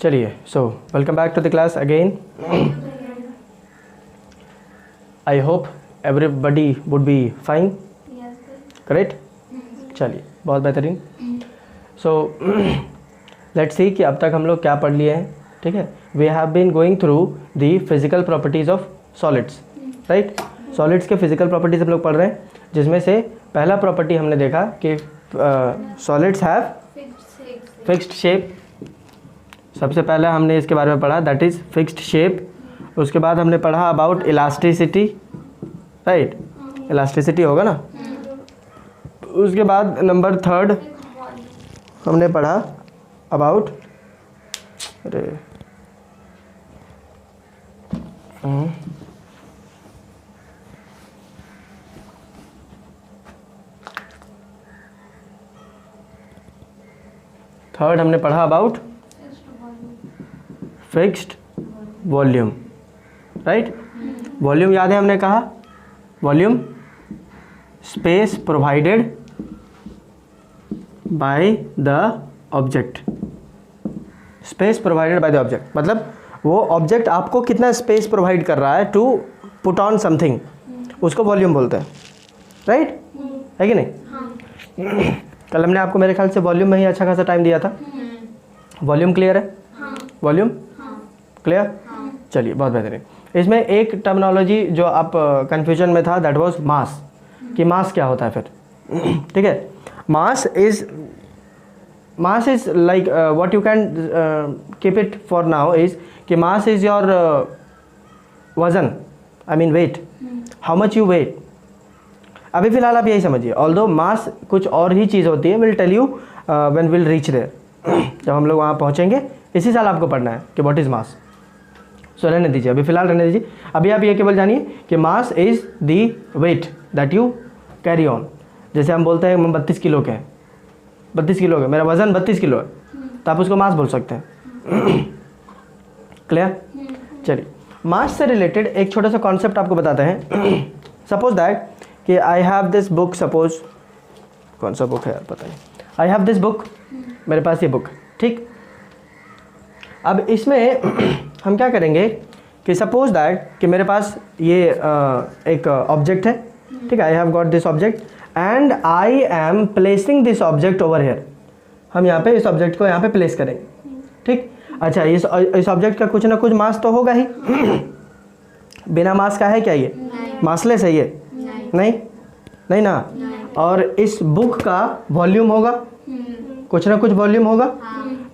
चलिए, so welcome back to the class again. I hope everybody would be fine. Correct. चलिए, बहुत बेहतरीन. So let's see कि अब तक हम लोग क्या पढ़ लिए हैं. ठीक है, we have been going through the physical properties of solids. Right, solids के फिजिकल प्रॉपर्टीज़ हम लोग पढ़ रहे हैं, जिसमें से पहला प्रॉपर्टी हमने देखा कि सॉलिड्स हैव फिक्स्ड शेप. सबसे पहले हमने इसके बारे में पढ़ा, दैट इज़ फिक्स्ड शेप. उसके बाद हमने पढ़ा अबाउट इलास्टिसिटी. राइट, इलास्टिसिटी होगा ना. उसके बाद नंबर 3 हमने पढ़ा अबाउट थर्ड हमने पढ़ा about fixed volume. Right, volume याद है हमने कहा, volume space provided by the object. Space provided by the object मतलब वो ऑब्जेक्ट आपको कितना स्पेस प्रोवाइड कर रहा है टू पुट ऑन समथिंग, उसको वॉल्यूम बोलते हैं. राइट, है कि नहीं. कल हमने आपको मेरे ख्याल से वॉल्यूम में ही अच्छा खासा टाइम दिया था. वॉल्यूम क्लियर है? Volume clear. चलिए, बहुत बेहतरीन. इसमें एक टर्मिनोलॉजी जो आप कन्फ्यूजन में था, दैट वाज मास. कि मास क्या होता है फिर. ठीक है, mass is like what you can keep it for now is कि मास इज योर वजन, I mean weight, how much you weight. अभी फिलहाल आप यही समझिए. ऑल्दो मास कुछ और ही चीज़ होती है, will tell you when will reach there. जब हम लोग वहाँ पहुँचेंगे इसी साल आपको पढ़ना है कि व्हाट इज़ मास. सो रहने दीजिए, अभी फिलहाल रहने दीजिए. अभी आप ये केवल जानिए कि mass is the weight that you carry on. जैसे हम बोलते हैं हम 32 किलो के हैं, 32 किलो के, मेरा वज़न 32 किलो है, तो आप उसको मास बोल सकते हैं. क्लियर. चलिए, मास से रिलेटेड एक छोटा सा कॉन्सेप्ट आपको बताते हैं. सपोज दैट कि I have this book. Suppose कौन सा बुक है यार, पता नहीं. आई हैव दिस बुक, मेरे पास ये बुक. ठीक, अब इसमें हम क्या करेंगे कि सपोज दैट कि मेरे पास ये एक ऑब्जेक्ट है. ठीक है, I have got this object and I am placing this object over here. हम यहाँ पे इस ऑब्जेक्ट को यहाँ पे प्लेस करेंगे. ठीक, अच्छा, इस ऑब्जेक्ट का कुछ ना कुछ मास तो होगा ही. बिना मास का है क्या ये? मासलेस है ये? नहीं ना. और इस बुक का वॉल्यूम होगा, कुछ ना कुछ वॉल्यूम होगा.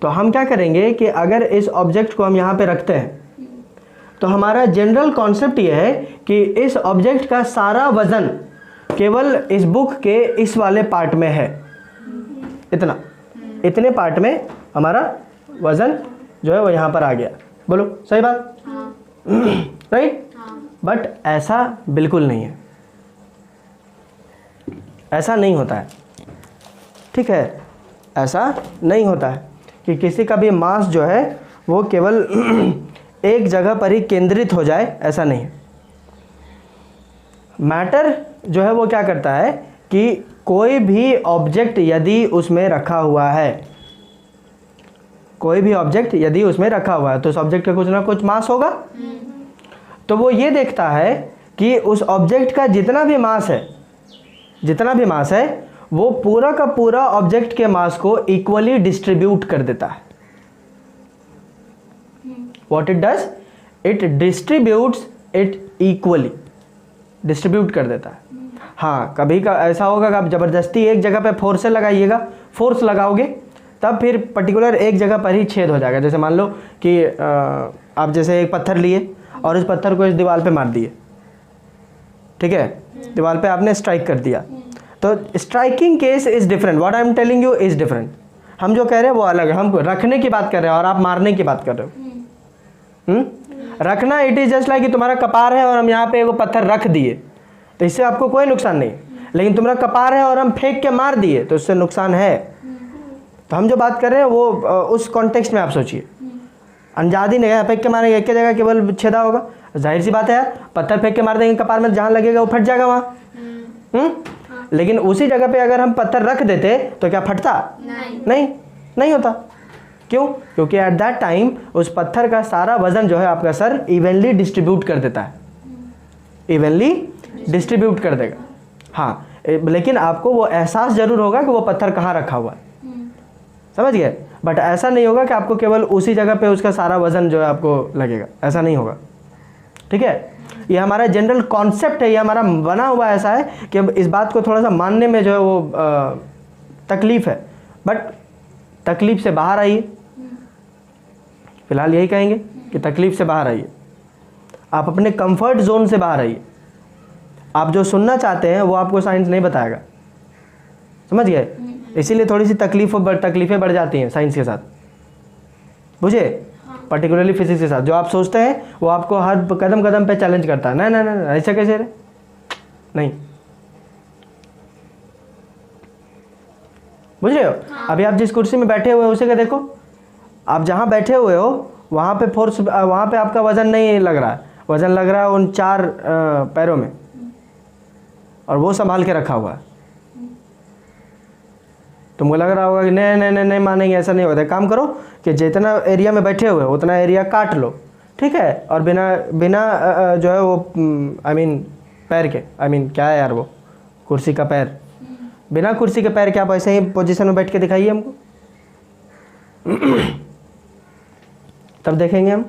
तो हम क्या करेंगे कि अगर इस ऑब्जेक्ट को हम यहाँ पे रखते हैं तो हमारा जनरल कॉन्सेप्ट ये है कि इस ऑब्जेक्ट का सारा वजन केवल इस बुक के इस वाले पार्ट में है. इतने पार्ट में हमारा वजन जो है वो यहाँ पर आ गया. बोलो सही बात. राइट, बट ऐसा बिल्कुल नहीं है. ऐसा नहीं होता है. ठीक है, ऐसा नहीं होता है कि किसी का भी मास जो है वो केवल एक जगह पर ही केंद्रित हो जाए, ऐसा नहीं है. मैटर जो है वो क्या करता है कि कोई भी ऑब्जेक्ट यदि उसमें रखा हुआ है, कोई भी ऑब्जेक्ट यदि उसमें रखा हुआ है तो उस ऑब्जेक्ट का कुछ ना कुछ मास होगा. तो वो ये देखता है कि उस ऑब्जेक्ट का जितना भी मास है वो पूरा का पूरा ऑब्जेक्ट के मास को इक्वली डिस्ट्रीब्यूट कर देता है. What it does, it distributes it equally, distribute कर देता है. हाँ, कभी का ऐसा होगा कि आप ज़बरदस्ती एक जगह पे फोर्स लगाइएगा, फोर्स लगाओगे तब फिर पर्टिकुलर एक जगह पर ही छेद हो जाएगा. जैसे मान लो कि आप जैसे एक पत्थर लिए और उस पत्थर को इस दीवार पे मार दिए. ठीक है, दीवार पे आपने स्ट्राइक कर दिया. तो striking case is different, what I am telling you is different. हम जो कह रहे हैं वो अलग है. हम रखने की बात कर रहे हैं और आप मारने की बात कर रहे हो. रखना, इट इज़ जस्ट लाइक कि तुम्हारा कपार है और हम यहाँ पे वो पत्थर रख दिए तो इससे आपको कोई नुकसान नहीं. लेकिन तुम्हारा कपार है और हम फेंक के मार दिए तो इससे नुकसान है. तो हम जो बात कर रहे हैं वो उस कॉन्टेक्स्ट में आप सोचिए. अंजादी नहीं फेंक के मारेंगे, एक जगह केवल छेदा होगा. जाहिर सी बात है यार, पत्थर फेंक के मार देंगे कपार में, जहाँ लगेगा वो फट जाएगा वहाँ. लेकिन उसी जगह पे अगर हम पत्थर रख देते तो क्या फटता? नहीं होता. क्यों? क्योंकि एट दैट टाइम उस पत्थर का सारा वजन जो है आपका सर इवनली डिस्ट्रीब्यूट कर देता है, इवनली डिस्ट्रीब्यूट कर देगा। हाँ, लेकिन आपको वो एहसास जरूर होगा कि वो पत्थर कहाँ रखा हुआ है, समझ गए? बट ऐसा नहीं होगा कि आपको केवल उसी जगह पे उसका सारा वजन जो है आपको लगेगा, ऐसा नहीं होगा। ठीक है, ये हमारा जनरल कॉन्सेप्ट है, ये हमारा बना हुआ ऐसा है कि अब इस बात को थोड़ा सा मानने में जो है वो तकलीफ है, बट तकलीफ से बाहर आइए। फिलहाल यही कहेंगे कि तकलीफ से बाहर आइए, आप अपने कंफर्ट जोन से बाहर आइए। आप जो सुनना चाहते हैं वो आपको साइंस नहीं बताएगा, समझ गए? इसीलिए थोड़ी सी तकलीफें बढ़ जाती हैं साइंस के साथ, बुझे? पर्टिकुलरली फिजिक्स के साथ जो आप सोचते हैं वो आपको हर कदम कदम पे चैलेंज करता है। नहीं नहीं नहीं, ऐसा कैसे रे? नहीं, बुझ रहे हो? अभी आप जिस कुर्सी में बैठे हुए हो उसे का देखो, आप जहाँ बैठे हुए हो वहाँ पे फोर्स, वहाँ पे आपका वजन नहीं लग रहा है, वजन लग रहा है उन 4 पैरों में, और वो संभाल के रखा हुआ है। तुमको लग रहा होगा कि नहीं नहीं नहीं नहीं मानेंगे, ऐसा नहीं होता। काम करो कि जितना एरिया में बैठे हुए हो उतना एरिया काट लो, ठीक है? और बिना बिना जो है वो पैर के, क्या है यार वो, कुर्सी का पैर, बिना कुर्सी के पैर के आप ऐसे ही पोजीशन में बैठ के दिखाइए हमको, तब देखेंगे हम।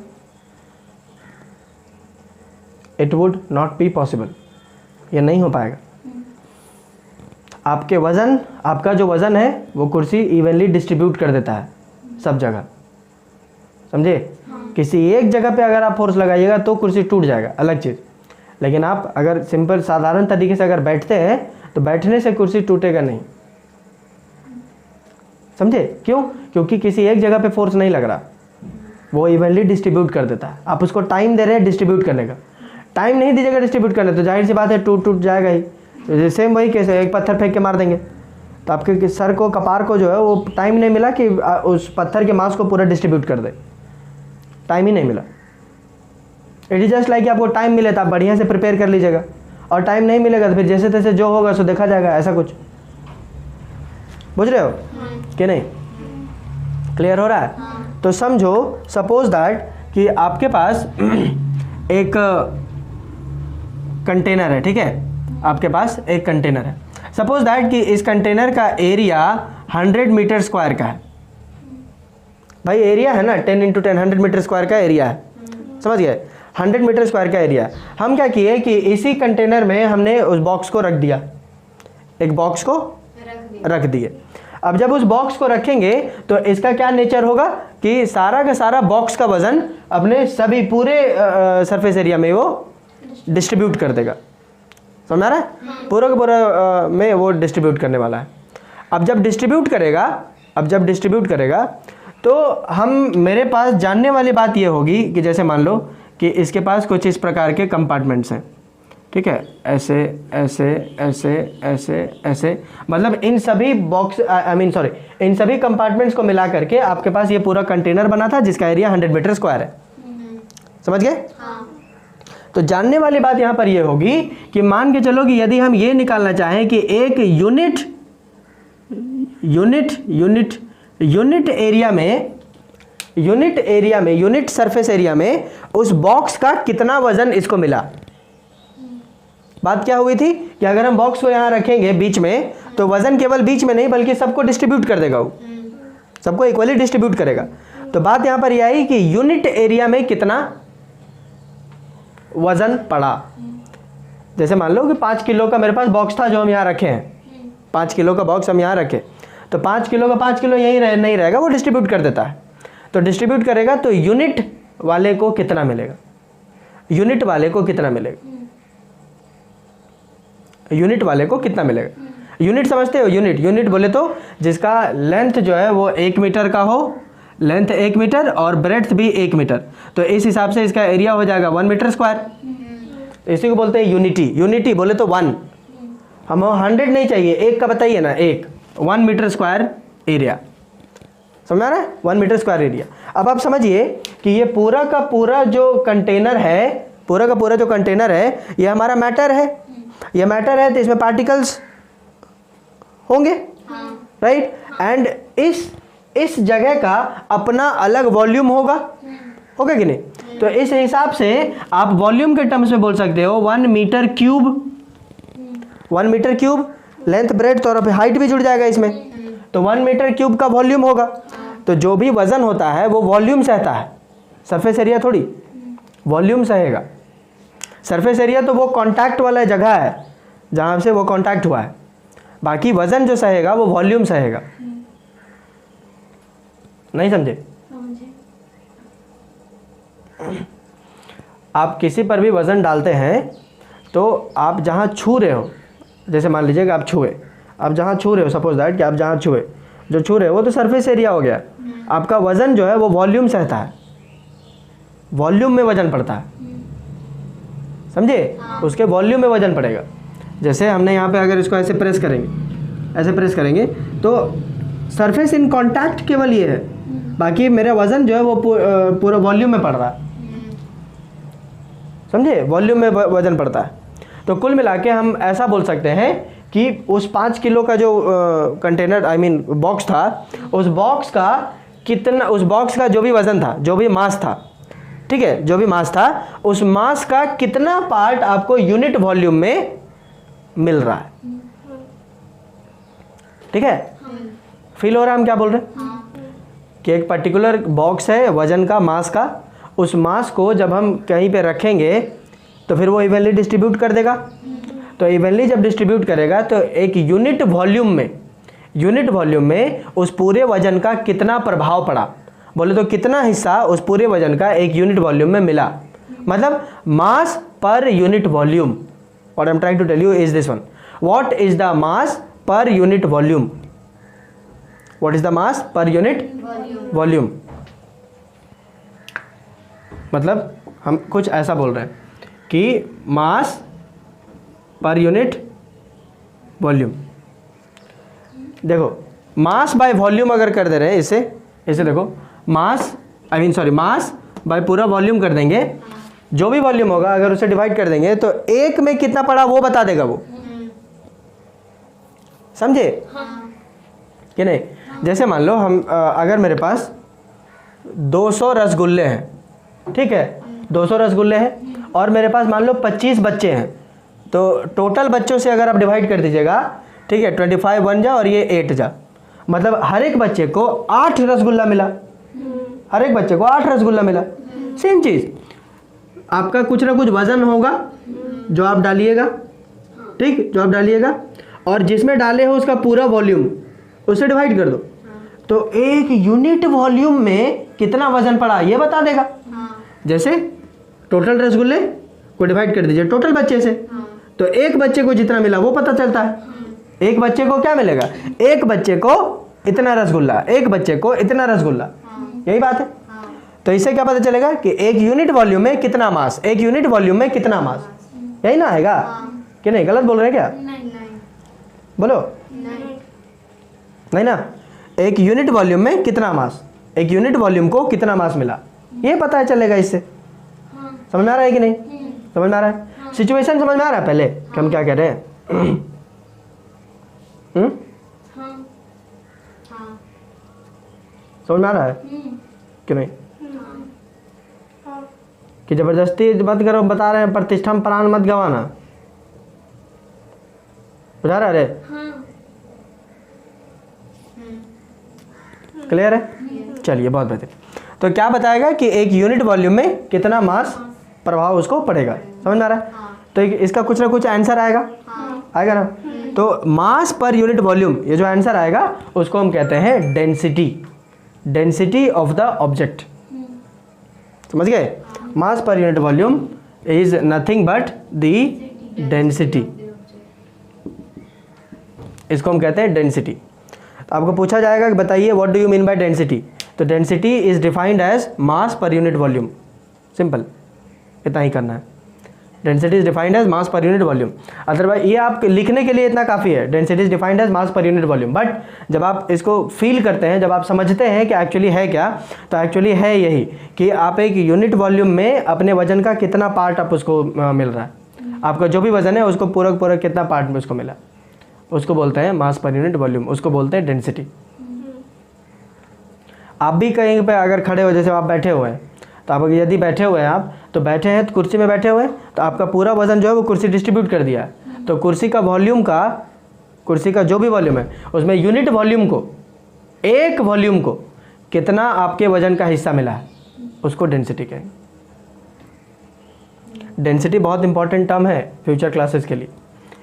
It would not be possible, ये नहीं हो पाएगा। आपके वज़न, आपका जो वज़न है वो कुर्सी इवनली डिस्ट्रीब्यूट कर देता है सब जगह, समझे? किसी एक जगह पे अगर आप फोर्स लगाइएगा तो कुर्सी टूट जाएगा, अलग चीज़। लेकिन आप अगर सिंपल साधारण तरीके से अगर बैठते हैं तो बैठने से कुर्सी टूटेगा नहीं, समझे? क्यों? क्योंकि किसी एक जगह पे फोर्स नहीं लग रहा, वो इवनली डिस्ट्रीब्यूट कर देता है। आप उसको टाइम दे रहे हैं डिस्ट्रीब्यूट करने का, टाइम नहीं दीजिएगा डिस्ट्रीब्यूट करने तो जाहिर सी बात है टूट जाएगा ही। सेम वही कैसे एक पत्थर फेंक के मार देंगे तो आपके सर को, कपार को जो है वो टाइम नहीं मिला कि उस पत्थर के मास को पूरा डिस्ट्रीब्यूट कर दे, टाइम ही नहीं मिला। इट इज जस्ट लाइक आपको टाइम मिले तो आप बढ़िया से प्रिपेयर कर लीजिएगा, और टाइम नहीं मिलेगा तो फिर जैसे तैसे जो होगा सो देखा जाएगा, ऐसा कुछ। बुझ रहे हो कि नहीं? क्लियर हो रहा है? तो समझो, सपोज दैट कि आपके पास एक कंटेनर है, ठीक है? आपके पास एक कंटेनर है, सपोज दैट कि इस कंटेनर का एरिया 100 मीटर स्क्वायर का है। भाई एरिया है ना 10 × 10, 100 मीटर स्क्वायर का एरिया है, समझ गए? 100 मीटर स्क्वायर का एरिया है। हम क्या किए कि इसी कंटेनर में हमने उस बॉक्स को रख दिया, एक बॉक्स को रख दिए। अब जब उस बॉक्स को रखेंगे तो इसका क्या नेचर होगा कि सारा का सारा बॉक्स का वजन अपने सभी पूरे सरफेस एरिया में वो डिस्ट्रीब्यूट कर देगा, समझ रहा है? पूरा का पूरा में वो डिस्ट्रीब्यूट करने वाला है। अब जब डिस्ट्रीब्यूट करेगा तो हम, मेरे पास जानने वाली बात ये होगी कि जैसे मान लो कि इसके पास कुछ इस प्रकार के कंपार्टमेंट्स हैं, ठीक है? ऐसे ऐसे ऐसे ऐसे ऐसे, मतलब इन सभी बॉक्स इन सभी कंपार्टमेंट्स को मिला करके आपके पास ये पूरा कंटेनर बना था जिसका एरिया 100 मीटर स्क्वायर है, समझ गए? तो जानने वाली बात यहाँ पर ये होगी कि मान के चलो कि यदि हम ये निकालना चाहें कि एक यूनिट सरफेस एरिया में उस बॉक्स का कितना वजन इसको मिला। बात क्या हुई थी कि अगर हम बॉक्स को यहाँ रखेंगे बीच में तो वजन केवल बीच में नहीं बल्कि सबको डिस्ट्रीब्यूट कर देगा, वो सबको इक्वली डिस्ट्रीब्यूट करेगा। तो बात यहाँ पर यह आई कि यूनिट एरिया में कितना वजन पड़ा। जैसे मान लो कि 5 किलो का मेरे पास बॉक्स था जो हम यहाँ रखे हैं, 5 किलो का बॉक्स हम यहाँ रखे, तो 5 किलो का 5 किलो यहीं नहीं रहेगा, वो डिस्ट्रीब्यूट कर देता है। तो डिस्ट्रीब्यूट करेगा तो यूनिट वाले को कितना मिलेगा, यूनिट वाले को कितना मिलेगा, यूनिट समझते हो? यूनिट बोले तो जिसका लेंथ जो है वो 1 मीटर का हो, लेंथ 1 मीटर और ब्रेड्थ भी 1 मीटर, तो इस हिसाब से इसका एरिया हो जाएगा 1 मीटर स्क्वायर। इसी को बोलते हैं यूनिटी बोले तो 1, हम 100 नहीं चाहिए, 1 का बताइए ना, 1 मीटर स्क्वायर एरिया, समझ रहा है? 1 मीटर स्क्वायर एरिया। अब आप समझिए कि ये पूरा का पूरा जो कंटेनर है, ये हमारा मैटर है, तो इसमें पार्टिकल्स होंगे, राइट? एंड इस इस जगह का अपना अलग वॉल्यूम होगा, होगा कि नहीं? तो इस हिसाब से आप वॉल्यूम के टर्म्स में बोल सकते हो 1 metre cube, 1 metre cube length breadth और हाइट भी जुड़ जाएगा इसमें, तो 1 मीटर क्यूब का वॉल्यूम होगा। तो जो भी वजन होता है वो वॉल्यूम सहता है, सरफेस एरिया थोड़ी वॉल्यूम सहेगा। सरफेस एरिया तो वो कांटेक्ट वाला जगह है जहाँ से वो कांटेक्ट हुआ है, बाकी वजन जो सहेगा वो वॉल्यूम सहेगा। नहीं समझे? आप किसी पर भी वजन डालते हैं तो आप जहाँ छू रहे हो, जैसे मान लीजिए कि आप छुए, आप जहाँ छू रहे हो, सपोज दैट कि आप जहाँ छुए, जो छू रहे हो वो तो सरफेस एरिया हो गया। आपका वजन जो है वो वॉल्यूम सहता है, वॉल्यूम में वजन पड़ता है, समझे? उसके वॉल्यूम में वजन पड़ेगा। जैसे हमने यहाँ पे अगर इसको ऐसे प्रेस करेंगे, ऐसे प्रेस करेंगे तो सरफेस इन कांटेक्ट केवल ये है, बाकी मेरा वजन जो है वो पूरा वॉल्यूम में पड़ रहा है, समझे? वॉल्यूम में वजन पड़ता है। तो कुल मिला के हम ऐसा बोल सकते हैं कि उस 5 किलो का जो कंटेनर आई मीन बॉक्स था, उस बॉक्स का कितना, उस बॉक्स का जो भी वजन था, जो भी मास था, ठीक है, जो भी मास था, उस मास का कितना पार्ट आपको यूनिट वॉल्यूम में मिल रहा है। ठीक है, फील हो रहा है हम क्या बोल रहे हैं? कि एक पर्टिकुलर बॉक्स है वजन का, मास का, उस मास को जब हम कहीं पे रखेंगे तो फिर वो इवनली डिस्ट्रीब्यूट कर देगा। तो इवनली जब डिस्ट्रीब्यूट करेगा तो एक यूनिट वॉल्यूम में उस पूरे वजन का कितना प्रभाव पड़ा, बोले तो कितना हिस्सा उस पूरे वजन का एक यूनिट वॉल्यूम में मिला, मतलब mass per unit volume. What I am trying to tell you is this one, what is the mass per unit volume, what is the mass per unit volume. मतलब हम कुछ ऐसा बोल रहे हैं कि मास पर यूनिट वॉल्यूम। देखो mass by volume अगर कर दे रहे हैं इसे देखो, mass I mean sorry mass by पूरा वॉल्यूम कर देंगे, जो भी वॉल्यूम होगा अगर उसे डिवाइड कर देंगे तो एक में कितना पड़ा वो बता देगा वो, समझे कि नहीं? जैसे मान लो हम अगर मेरे पास 200 रसगुल्ले हैं, ठीक है, 200 रसगुल्ले हैं और मेरे पास मान लो 25 बच्चे हैं, तो टोटल बच्चों से अगर आप डिवाइड कर दीजिएगा, ठीक है, 25 बन जा और ये 8 जा, मतलब हर एक बच्चे को 8 रसगुल्ला मिला, हर एक बच्चे को 8 रसगुल्ला मिला। सेम चीज़ आपका कुछ ना कुछ वजन होगा जो आप डालिएगा, ठीक, जो आप डालिएगा, और जिसमें डाले हो उसका पूरा वॉल्यूम उससे डिवाइड कर दो, तो एक यूनिट वॉल्यूम में कितना वजन पड़ा ये बता देगा। जैसे टोटल रसगुल्ले को डिवाइड कर दीजिए टोटल बच्चे से, तो एक बच्चे को जितना मिला वो पता चलता है। एक बच्चे को क्या मिलेगा? एक बच्चे को इतना रसगुल्ला, एक बच्चे को इतना रसगुल्ला, यही बात है। तो इससे क्या पता चलेगा कि एक यूनिट वॉल्यूम में कितना मास, एक यूनिट वॉल्यूम में कितना मास, यही ना आएगा कि नहीं? गलत बोल रहे हैं क्या? नहीं। बोलो नहीं ना। एक यूनिट वॉल्यूम में कितना मास, एक यूनिट वॉल्यूम को कितना मास मिला, ये पता चलेगा इससे। समझ में आ रहा है कि नहीं? समझ में आ रहा है? सिचुएशन समझ में आ रहा है पहले कि हम क्या कह रहे हैं? समझ में आ रहा है कि नहीं? कि जबरदस्ती मत करो, बता रहे हैं प्रतिष्ठा में प्राण मत गंवाना, बुझा रहा है? क्लियर है? चलिए बहुत बेहतर। तो क्या बताएगा कि एक यूनिट वॉल्यूम में कितना मास प्रभाव उसको पड़ेगा। समझ में आ रहा है? तो इसका कुछ ना कुछ आंसर आएगा, आएगा ना? तो मास पर यूनिट वॉल्यूम, ये जो आंसर आएगा उसको हम कहते हैं density, density of the object. समझ गए? Mass per unit volume is nothing but the density, इसको हम कहते हैं डेंसिटी। तो आपको पूछा जाएगा कि बताइए what do you mean by density, तो density is defined as mass per unit volume. Simple, इतना ही करना है। Density is defined as mass per unit volume. Otherwise ये आप लिखने के लिए इतना काफ़ी है, density is defined as mass per unit volume. But जब आप इसको फील करते हैं, जब आप समझते हैं कि एक्चुअली है क्या, तो एक्चुअली है यही कि आप एक यूनिट वॉल्यूम में अपने वजन का कितना पार्ट आप उसको मिल रहा है, आपका जो भी वजन है उसको पूरा कितना पार्ट में उसको मिला, उसको बोलते हैं मास पर यूनिट वॉल्यूम, उसको बोलते हैं डेंसिटी। आप भी कहीं पे अगर खड़े हो, जैसे आप बैठे हुए हैं, तो आप यदि बैठे हुए हैं, आप तो बैठे हैं, तो कुर्सी में बैठे हुए हैं, तो आपका पूरा वजन जो है वो कुर्सी डिस्ट्रीब्यूट कर दिया है। तो कुर्सी का वॉल्यूम का, कुर्सी का जो भी वॉल्यूम है उसमें यूनिट वॉल्यूम को, एक वॉल्यूम को कितना आपके वजन का हिस्सा मिला है उसको डेंसिटी कहेंगे। डेंसिटी बहुत इंपॉर्टेंट टर्म है फ्यूचर क्लासेस के लिए,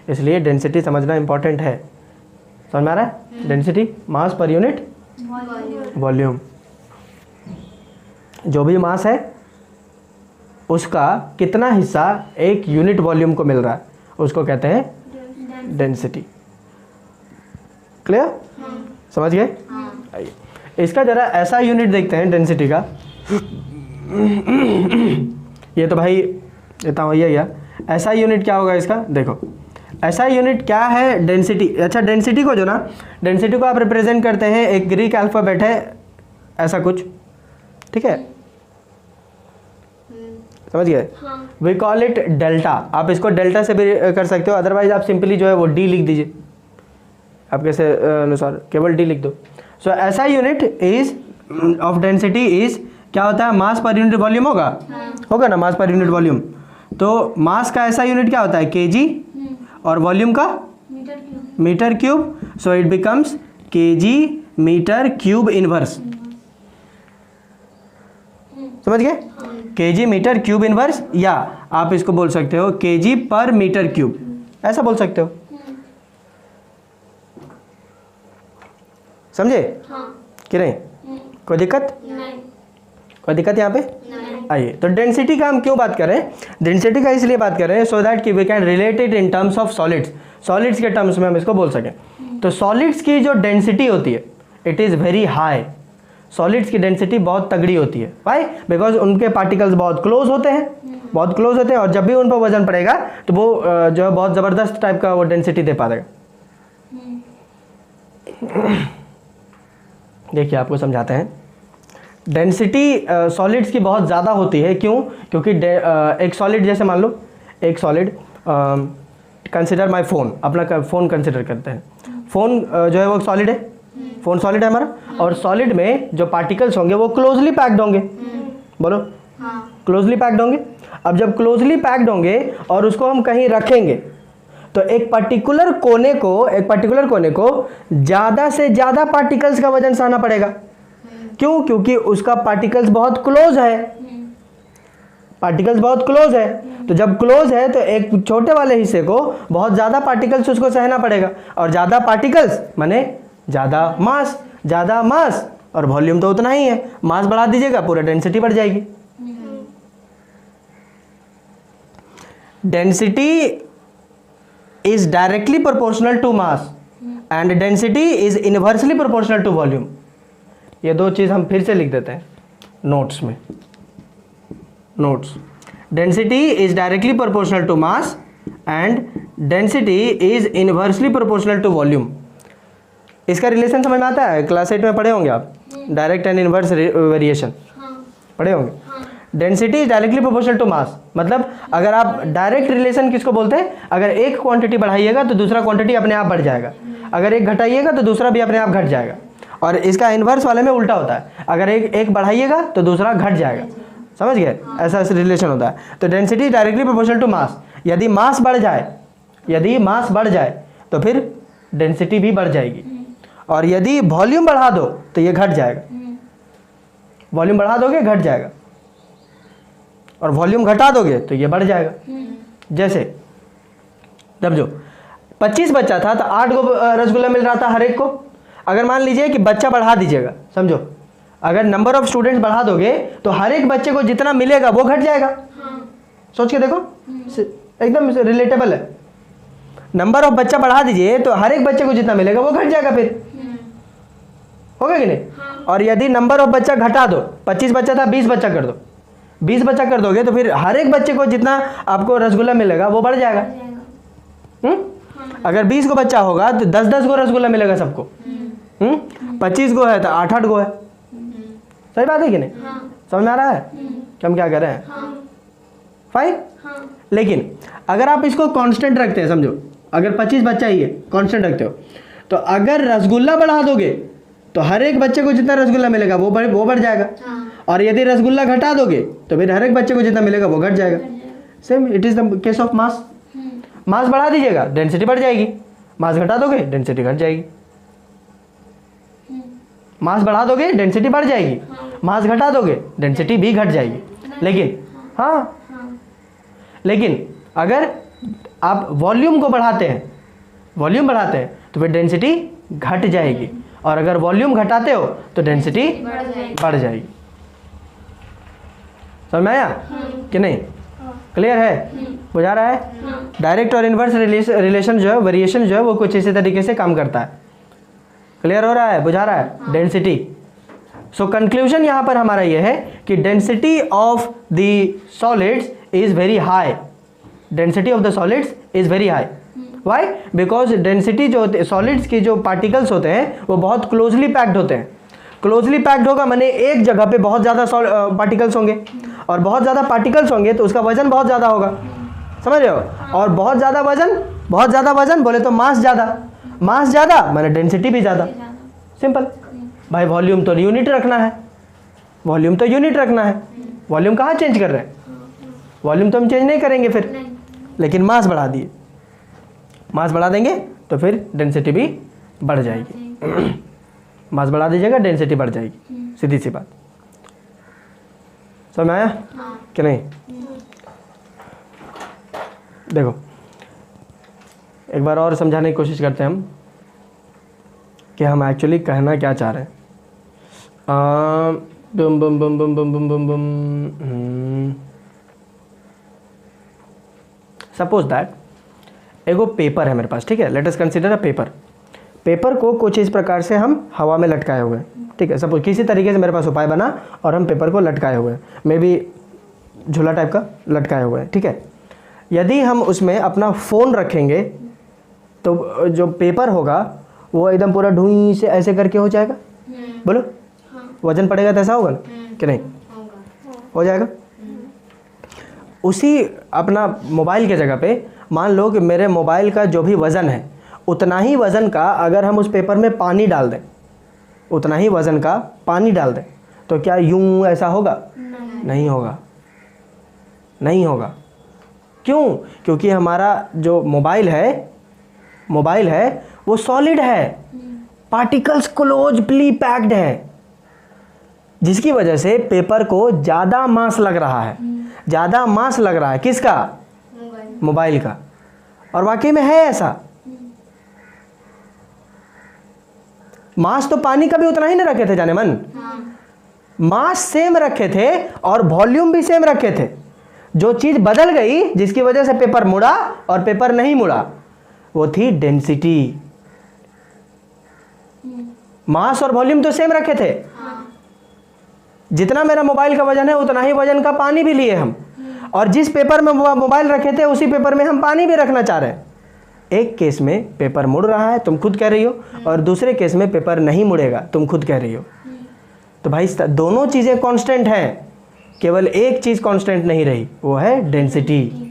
इसलिए डेंसिटी समझना इंपॉर्टेंट है। समझ में आ रहा है? Density mass per unit volume, जो भी मास है उसका कितना हिस्सा एक यूनिट वॉल्यूम को मिल रहा है उसको कहते हैं डेंसिटी। क्लियर? समझ गए? आइए इसका जरा ऐसा यूनिट देखते हैं डेंसिटी का। ये तो भाई इतना हो गया। ऐसा यूनिट क्या होगा इसका? देखो ऐसा यूनिट क्या है डेंसिटी। अच्छा डेंसिटी को जो ना, डेंसिटी को आप रिप्रेजेंट करते हैं, एक ग्रीक अल्फ़ाबेट है ऐसा कुछ, ठीक है? समझ गए? We call it delta. आप इसको डेल्टा से भी कर सकते हो, अदरवाइज आप सिंपली जो है वो डी लिख दीजिए, आप कैसे अनुसार केवल डी लिख दो। सो ऐसा unit is of density is क्या होता है? मास पर यूनिट वॉल्यूम होगा, होगा ना, मास पर यूनिट वॉल्यूम। तो मास का ऐसा यूनिट क्या होता है? केजी, और वॉल्यूम का metre cube. So it becomes KG metre cube inverse. समझ गए? केजी मीटर क्यूब इनवर्स, या आप इसको बोल सकते हो केजी पर मीटर क्यूब, ऐसा बोल सकते हो। समझे कि नहीं? कोई दिक्कत? कोई दिक्कत यहाँ पे? आइए, तो डेंसिटी का हम क्यों बात कर रहे हैं? डेंसिटी का इसलिए बात कर रहे हैं सो दैट कि we can relate it in terms of solids. Solids के टर्म्स में हम इसको बोल सकें। तो सॉलिड्स की जो डेंसिटी होती है it is very high. Solids की डेंसिटी बहुत तगड़ी होती है। वाई? बिकॉज उनके पार्टिकल्स बहुत क्लोज होते हैं, बहुत क्लोज होते हैं, और जब भी उन पर वजन पड़ेगा तो वो जो है बहुत ज़बरदस्त टाइप का वो डेंसिटी दे पाएगा। देखिए आपको समझाते हैं। डेंसिटी सॉलिड्स की बहुत ज़्यादा होती है। क्यों? क्योंकि एक सॉलिड, जैसे मान लो एक सॉलिड, कंसिडर माय फ़ोन, अपना फ़ोन कंसिडर करते हैं। फ़ोन जो है वो सॉलिड है, फ़ोन सॉलिड है हमारा, और सॉलिड में जो पार्टिकल्स होंगे वो क्लोजली पैक्ड होंगे। बोलो, क्लोजली पैक्ड होंगे। अब जब क्लोजली पैक्ड होंगे और उसको हम कहीं रखेंगे तो एक पर्टिकुलर कोने को ज़्यादा से ज़्यादा पार्टिकल्स का वजन सहना पड़ेगा। क्यों? क्योंकि उसका पार्टिकल्स बहुत क्लोज है, पार्टिकल्स बहुत क्लोज है। तो जब क्लोज है तो एक छोटे वाले हिस्से को बहुत ज़्यादा पार्टिकल्स उसको सहना पड़ेगा, और ज़्यादा पार्टिकल्स माने ज़्यादा मास और वॉल्यूम तो उतना ही है। मास बढ़ा दीजिएगा पूरा डेंसिटी बढ़ जाएगी। Density is directly proportional to mass and density is inversely proportional to volume. ये दो चीज़ हम फिर से लिख देते हैं नोट्स में। Notes, density is directly proportional to mass and density is inversely proportional to volume. इसका रिलेशन समझ में आता है? क्लास 8 में पढ़े होंगे आप, डायरेक्ट एंड इनवर्स वेरिएशन पढ़े होंगे। Density is directly proportional to mass, मतलब अगर आप डायरेक्ट रिलेशन किसको बोलते हैं? अगर एक क्वांटिटी बढ़ाइएगा तो दूसरा क्वांटिटी अपने आप बढ़ जाएगा, अगर एक घटाइएगा तो दूसरा भी अपने आप घट जाएगा। और इसका इन्वर्स वाले में उल्टा होता है, अगर एक बढ़ाइएगा तो दूसरा घट जाएगा। समझ गए? ऐसा रिलेशन होता है। तो density directly proportional to mass. यदि मास बढ़ जाए तो फिर डेंसिटी भी बढ़ जाएगी, और यदि वॉल्यूम बढ़ा दो तो ये घट जाएगा। वॉल्यूम बढ़ा दोगे घट जाएगा, और वॉल्यूम घटा दोगे तो ये बढ़ जाएगा। जैसे जब जो 25 बच्चा था तो 8 गो रसगुल्ला मिल रहा था हर एक को। अगर मान लीजिए कि बच्चा बढ़ा दीजिएगा, समझो अगर नंबर ऑफ स्टूडेंट्स बढ़ा दोगे तो हर एक बच्चे को जितना मिलेगा वो घट जाएगा। सोच के देखो, एकदम रिलेटेबल है। नंबर ऑफ बच्चा बढ़ा दीजिए तो हर एक बच्चे को जितना मिलेगा वो घट जाएगा, फिर होगा कि नहीं? और यदि नंबर ऑफ बच्चा घटा दो, 25 बच्चा था 20 बच्चा कर दो, 20 बच्चा कर दोगे तो फिर हर एक बच्चे को जितना आपको रसगुल्ला मिलेगा वो बढ़ जाएगा। अगर 20 को बच्चा होगा तो 10-10 को रसगुल्ला मिलेगा सबको। 25 गो है तो 8-8 गो है। सही बात है कि नहीं? समझ में आ रहा है कि हम क्या कर रहे हैं? फाइन। लेकिन अगर आप इसको कांस्टेंट रखते हैं, समझो अगर 25 बच्चा ही है, कांस्टेंट रखते हो, तो अगर रसगुल्ला बढ़ा दोगे तो हर एक बच्चे को जितना रसगुल्ला मिलेगा वो बढ़ जाएगा। और यदि रसगुल्ला घटा दोगे तो फिर हर एक बच्चे को जितना मिलेगा वो घट जाएगा। Same it is the case of mass. Mass बढ़ा दीजिएगा डेंसिटी बढ़ जाएगी, मास घटा दोगे डेंसिटी घट जाएगी। मास बढ़ा दोगे डेंसिटी बढ़ जाएगी, मास घटा दोगे डेंसिटी भी घट जाएगी। लेकिन अगर आप वॉल्यूम को बढ़ाते हैं तो फिर डेंसिटी घट जाएगी, और अगर वॉल्यूम घटाते हो तो डेंसिटी बढ़ जाएगी। समझ में आया कि नहीं? क्लियर है? बुझा रहा है? डायरेक्ट और इनवर्स रिलेशन जो है, वेरिएशन जो है, वो कुछ इसी तरीके से काम करता है। क्लियर हो रहा है? बुझा रहा है? डेंसिटी। सो कंक्लूजन यहाँ पर हमारा ये है कि density of the solids is very high. Density of the solids is very high. Why? Because density जो सॉलिड्स की जो पार्टिकल्स होते हैं वो बहुत क्लोजली पैक्ड होते हैं। क्लोजली पैक्ड होगा माने एक जगह पे बहुत ज़्यादा पार्टिकल्स होंगे, और बहुत ज़्यादा पार्टिकल्स होंगे तो उसका वजन बहुत ज़्यादा होगा। समझ रहे हो? और बहुत ज़्यादा वजन बोले तो मास ज़्यादा माने डेंसिटी भी ज़्यादा। सिंपल भाई। वॉल्यूम तो यूनिट रखना है, वॉल्यूम कहाँ चेंज कर रहे हैं? वॉल्यूम तो हम चेंज नहीं करेंगे फिर, लेकिन मास बढ़ा दिए, मास बढ़ा देंगे तो फिर डेंसिटी भी बढ़ जाएगी। मास बढ़ा दीजिएगा डेंसिटी बढ़ जाएगी, सीधी सी बात। समझ में आया कि नहीं? देखो एक बार और समझाने की कोशिश करते हैं हम कि हम एक्चुअली कहना क्या चाह रहे हैं। बम बम बम बम बम बम बम बम। सपोज दैट एगो पेपर है मेरे पास, ठीक है? Let us consider a paper को कुछ इस प्रकार से हम हवा में लटकाए हुए हैं, ठीक है? सपोज किसी तरीके से मेरे पास उपाय बना और हम पेपर को लटकाए हुए हैं, मे बी झूला टाइप का लटकाए हुए हैं, ठीक है? यदि हम उसमें अपना फ़ोन रखेंगे तो जो पेपर होगा वो एकदम पूरा ढूई से ऐसे करके हो जाएगा। बोलो वजन पड़ेगा तो ऐसा होगा ना कि नहीं? हो जाएगा। उसी अपना मोबाइल के जगह पे मान लो कि मेरे मोबाइल का जो भी वज़न है उतना ही वज़न का अगर हम उस पेपर में पानी डाल दें, उतना ही वज़न का पानी डाल दें, तो क्या यूं ऐसा होगा? नहीं होगा। क्यों? क्योंकि हमारा जो मोबाइल है वो सॉलिड है, पार्टिकल्स क्लोजली पैक्ड है, जिसकी वजह से पेपर को ज़्यादा मास लग रहा है। किसका? मोबाइल का। और वाकई में है ऐसा। मास तो पानी का भी उतना ही ना रखे थे जाने मन। मास सेम रखे थे और वॉल्यूम भी सेम रखे थे। जो चीज बदल गई जिसकी वजह से पेपर मुड़ा और पेपर नहीं मुड़ा वो थी डेंसिटी। मास और वॉल्यूम तो सेम रखे थे। जितना मेरा मोबाइल का वजन है उतना ही वजन का पानी भी लिए हम, और जिस पेपर में मोबाइल रखे थे उसी पेपर में हम पानी भी रखना चाह रहे हैं। एक केस में पेपर मुड़ रहा है, तुम खुद कह रही हो, और दूसरे केस में पेपर नहीं मुड़ेगा, तुम खुद कह रही हो। तो भाई दोनों चीज़ें कांस्टेंट हैं, केवल एक चीज़ कांस्टेंट नहीं रही, वो है डेंसिटी।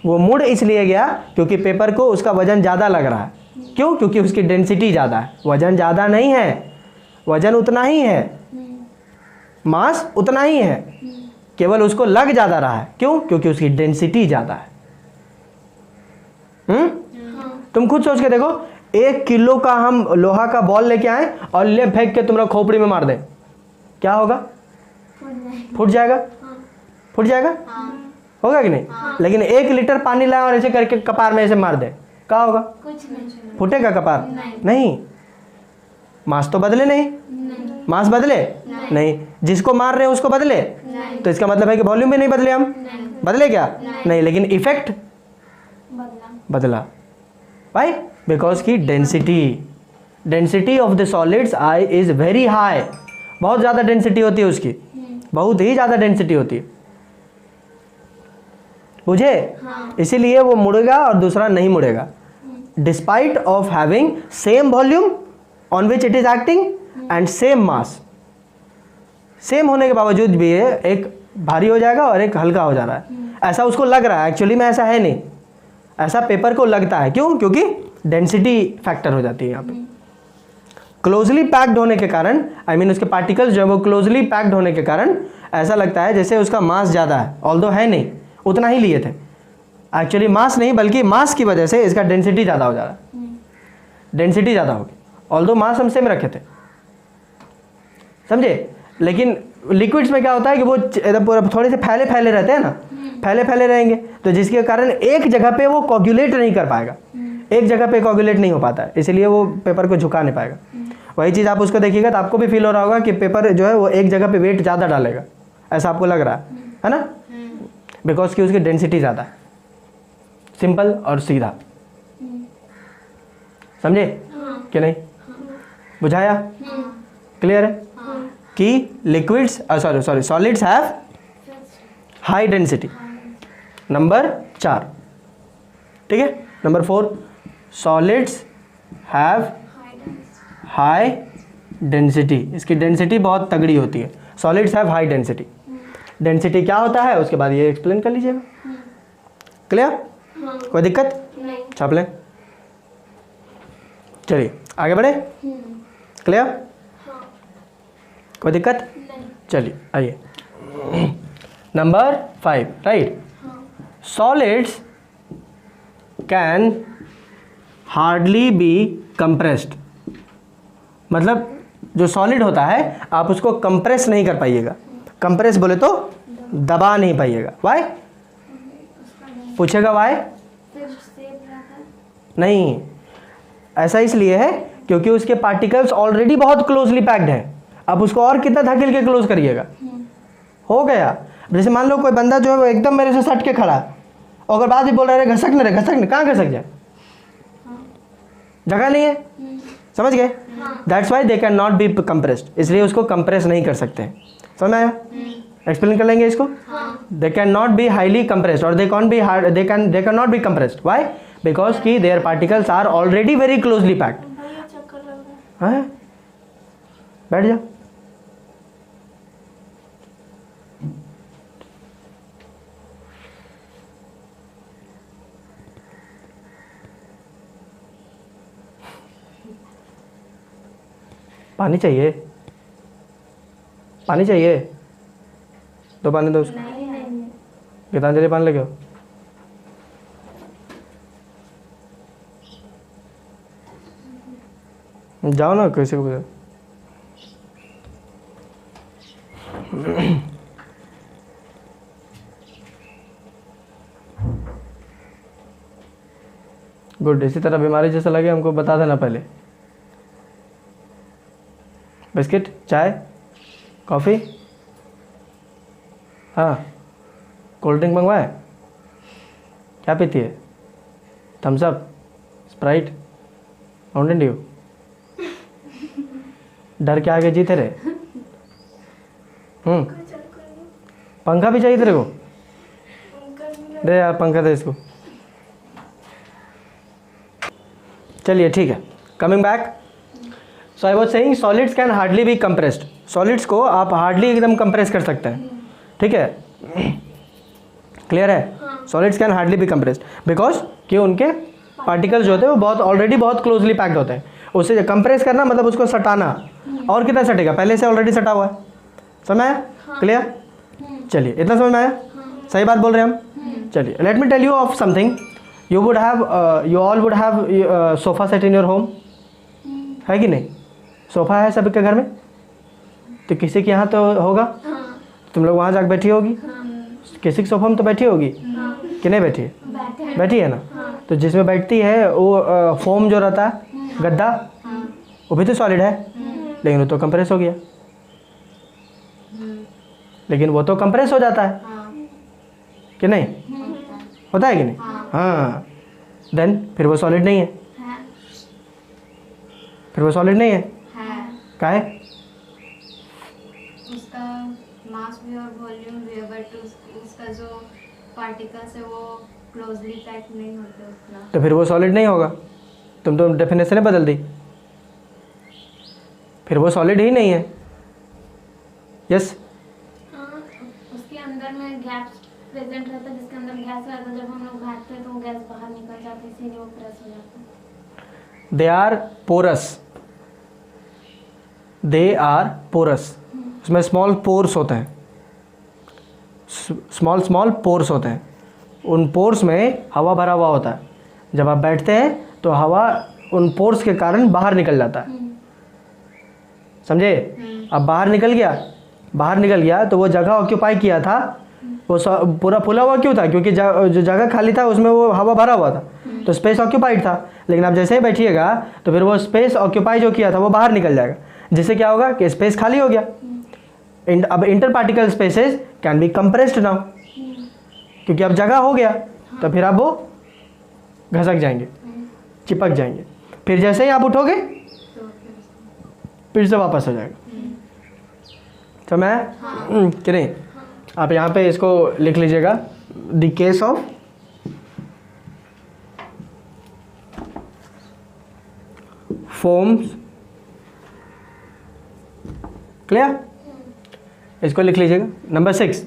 वो मुड़ इसलिए गया क्योंकि पेपर को उसका वजन ज़्यादा लग रहा है। क्यों? क्योंकि उसकी डेंसिटी ज़्यादा है। वजन ज़्यादा नहीं है, वजन उतना ही है, मास उतना ही है, केवल उसको लग ज़्यादा रहा है। क्यों? क्योंकि उसकी डेंसिटी ज़्यादा है। तुम खुद सोच के देखो, 1 किलो का हम लोहा का बॉल लेके आए और ले फेंक के तुम्हारा खोपड़ी में मार दे, क्या होगा? फूट जाएगा। फूट जाएगा, होगा कि नहीं? लेकिन 1 लीटर पानी लाए और ऐसे करके कपार में ऐसे मार दे, क्या होगा? फूटेगा कपार? नहीं। मास तो बदले नहीं। मास बदले नहीं। जिसको मार रहे हैं उसको बदले, तो इसका मतलब है कि वॉल्यूम भी नहीं बदले। हम बदले क्या? नहीं। लेकिन इफेक्ट बदला। वाई? बिकॉज की density of the solids I is very high. बहुत ज़्यादा डेंसिटी होती है उसकी, बहुत ही ज़्यादा डेंसिटी होती है, बुझे? इसीलिए वो मुड़ेगा और दूसरा नहीं मुड़ेगा। Despite of having same volume on which it is acting and same mass, same होने के बावजूद भी ये एक भारी हो जाएगा और एक हल्का हो जा रहा है। ऐसा उसको लग रहा है, एक्चुअली में ऐसा है नहीं, ऐसा पेपर को लगता है। क्यों? क्योंकि डेंसिटी फैक्टर हो जाती है यहाँ पे। क्लोजली पैक्ड होने के कारण, आई मीन उसके पार्टिकल्स जो है वो क्लोजली पैक्ड होने के कारण ऐसा लगता है जैसे उसका मास ज़्यादा है, ऑल्दो है नहीं, उतना ही लिए थे। एक्चुअली मास नहीं, बल्कि मास की वजह से इसका डेंसिटी ज़्यादा हो जा रहा है, डेंसिटी ज़्यादा होगी, ऑल्दो मास हम सेम रखे थे, समझे। लेकिन लिक्विड्स में क्या होता है कि वो पूरा थोड़े से फैले फैले रहते हैं ना, फैले फैले रहेंगे, तो जिसके कारण एक जगह पे वो कोगुलेट नहीं कर पाएगा, एक जगह पे कोगुलेट नहीं हो पाता है, इसलिए वो पेपर को झुका नहीं पाएगा। वही चीज़ आप उसको देखिएगा तो आपको भी फील हो रहा होगा कि पेपर जो है वो एक जगह पे वेट ज़्यादा डालेगा, ऐसा आपको लग रहा है ना, बिकॉज कि उसकी डेंसिटी ज़्यादा है। सिंपल और सीधा, समझे कि नहीं, बुझाया, क्लियर है कि liquids sorry solids have high density. Number 4, ठीक है। Number 4, solids have high density, इसकी डेंसिटी बहुत तगड़ी होती है। Solids have high density, density क्या होता है उसके बाद ये एक्सप्लेन कर लीजिएगा, क्लियर, कोई दिक्कत नहीं, छाप लें। चलिए आगे बढ़े, क्लियर, कोई दिक्कत नहीं, चलिए आइए। Number 5, right, solids can hardly B compressed, मतलब जो सॉलिड होता है आप उसको कंप्रेस नहीं कर पाइएगा। कंप्रेस बोले तो दबा नहीं पाइएगा। वाई पूछेगा, वाई नहीं, ऐसा इसलिए है क्योंकि उसके पार्टिकल्स ऑलरेडी बहुत क्लोजली पैक्ड हैं। अब उसको और कितना धकेल के क्लोज करिएगा, हो गया। जैसे मान लो कोई बंदा जो है वो एकदम मेरे से सट के खड़ा है और अगर बाद भी बोल रहे घसक न रहे, घसक न, कहाँ घसक जाए, जगह नहीं है, समझ गए। That's why they can not be compressed, इसलिए उसको कंप्रेस नहीं कर सकते हैं। समझ में आया, एक्सप्लेन कर लेंगे इसको। They can not be highly compressed और they can not be compressed. Why, because की their particles are already very closely packed. बैठ जा, पानी चाहिए, पानी चाहिए, दो पानी दो उसको। गीतांजलि पानी लेके आओ। जाओ ना, कैसे को बुझाओ। गुड, इसी तरह बीमारी जैसा लगे हमको बता देना पहले। बिस्किट, चाय, कॉफ़ी, हाँ, कोल्ड ड्रिंक मंगवाए, क्या पीती है, Thums Up, Sprite, Mountain Dew, डर के आगे जीते रहे। पंखा भी चाहिए तेरे को, दे यार पंखा दे इसको। चलिए ठीक है, coming back. So I was saying solids can hardly B compressed, solids को आप हार्डली एकदम कंप्रेस कर सकते हैं, ठीक है, क्लियर है। Solids can hardly B compressed because कि उनके पार्टिकल्स जो होते हैं वो बहुत ऑलरेडी बहुत क्लोजली पैक्ड होते हैं। उसे कंप्रेस करना मतलब उसको सटाना, और कितना सटेगा, पहले से ऑलरेडी सटा हुआ है। समझ में आया, क्लियर। चलिए इतना समझ में आया, सही बात बोल रहे हैं हम। चलिए let me tell you of something. You all would have sofa set in your home, है कि नहीं। सोफा है सबके घर में, तो किसी के यहाँ तो होगा, तुम लोग वहाँ जाकर बैठी होगी, किसी के सोफा में तो बैठी होगी कि नहीं बैठी है, बैठी है ना। तो जिसमें बैठती है वो फोम जो रहता है गद्दा, वो भी तो सॉलिड है, लेकिन वो तो कंप्रेस हो गया, लेकिन वो तो कंप्रेस हो जाता है कि नहीं, होता है कि नहीं। हाँ, देन फिर वो सॉलिड नहीं है, फिर वो सॉलिड नहीं है। क्या है, उसका मास भी और वॉल्यूम भी है, बट उसका जो पार्टिकल्स है वो क्लोजली पैक नहीं होते उतना, तो फिर वो सॉलिड नहीं होगा। तुम तो डेफिनेशन बदल दी, फिर वो सॉलिड ही नहीं है। यस, उसके अंदर में गैस प्रेजेंट रहता है, जिसके अंदर गैस रहता है, जब हम लोग भागते हैं तो वो गैस बाहर निकल जाती है, इसीलिए वो प्रेस हो जाता है। They are porous, they are porous, उसमें स्मॉल पोर्स होते हैं, स्मॉल स्मॉल पोर्स होते हैं, उन पोर्स में हवा भरा हुआ होता है। जब आप बैठते हैं तो हवा उन पोर्स के कारण बाहर निकल जाता है, समझे? अब बाहर निकल गया तो वो जगह ऑक्यूपाई किया था, वो पूरा फुला हुआ क्यों था? क्योंकि जो जगह खाली था उसमें वो हवा भरा हुआ था, तो स्पेस ऑक्यूपाइड था। लेकिन आप जैसे ही बैठिएगा तो फिर वो स्पेस ऑक्यूपाई जो किया था वो बाहर निकल जाएगा, जिससे क्या होगा कि स्पेस खाली हो गया। अब inter particle spaces can be compressed now, क्योंकि अब जगह हो गया, तो फिर अब वो घसक जाएंगे, चिपक जाएंगे। फिर जैसे ही आप उठोगे फिर से वापस हो जाएगा। तो मैं कि नहीं, आप यहाँ पे इसको लिख लीजिएगा, the case of foams, clear? इसको लिख लीजिएगा। Number 6,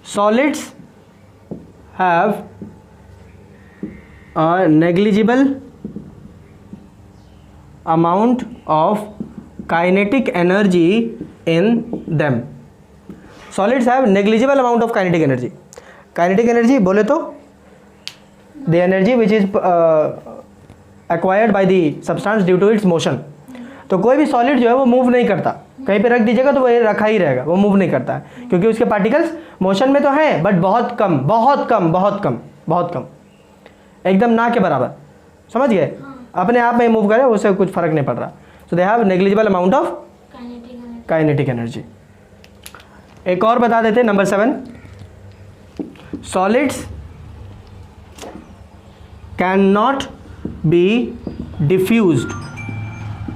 solids have a negligible amount of kinetic energy in them. Solids have negligible amount of kinetic energy. Kinetic energy बोले तो the energy which is acquired by the substance due to its motion. तो कोई भी solid जो है वो move नहीं करता, कहीं पे रख दीजिएगा तो वो रखा ही रहेगा, वो मूव नहीं करता है, क्योंकि उसके पार्टिकल्स मोशन में तो हैं बट बहुत कम बहुत कम बहुत कम बहुत कम, एकदम ना के बराबर, समझ गए? अपने आप में मूव करे उससे कुछ फर्क नहीं पड़ रहा। So they have negligible amount of kinetic energy. एक और बता देते, number 7, solids can not be diffused.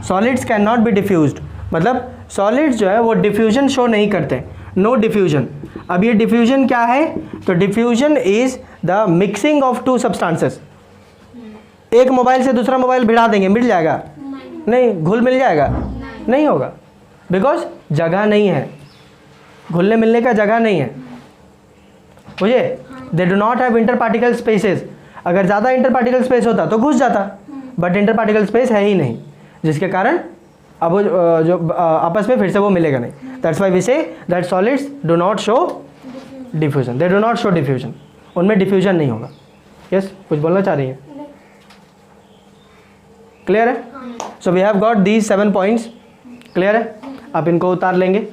Solids can not be diffused मतलब सॉलिड्स जो है वो डिफ्यूजन शो नहीं करते, नो डिफ्यूजन। अब ये डिफ्यूजन क्या है? तो diffusion is the mixing of to substances. एक मोबाइल से दूसरा मोबाइल भिड़ा देंगे, मिल जाएगा? नहीं। घुल मिल जाएगा? नहीं होगा, बिकॉज जगह नहीं है, घुलने मिलने का जगह नहीं है, मुझे दे do not have inter particle spaces. अगर ज़्यादा इंटर पार्टिकल स्पेस होता तो घुस जाता, बट इंटर पार्टिकल स्पेस है ही नहीं, जिसके कारण अब वो जो आपस में फिर से वो मिलेगा नहीं। That's why we say that solids do not show diffusion, they do not show diffusion, उनमें डिफ्यूजन नहीं होगा। यस, कुछ बोलना चाह रही है? क्लियर है? So we have got these 7 points, clear है? आप इनको उतार लेंगे।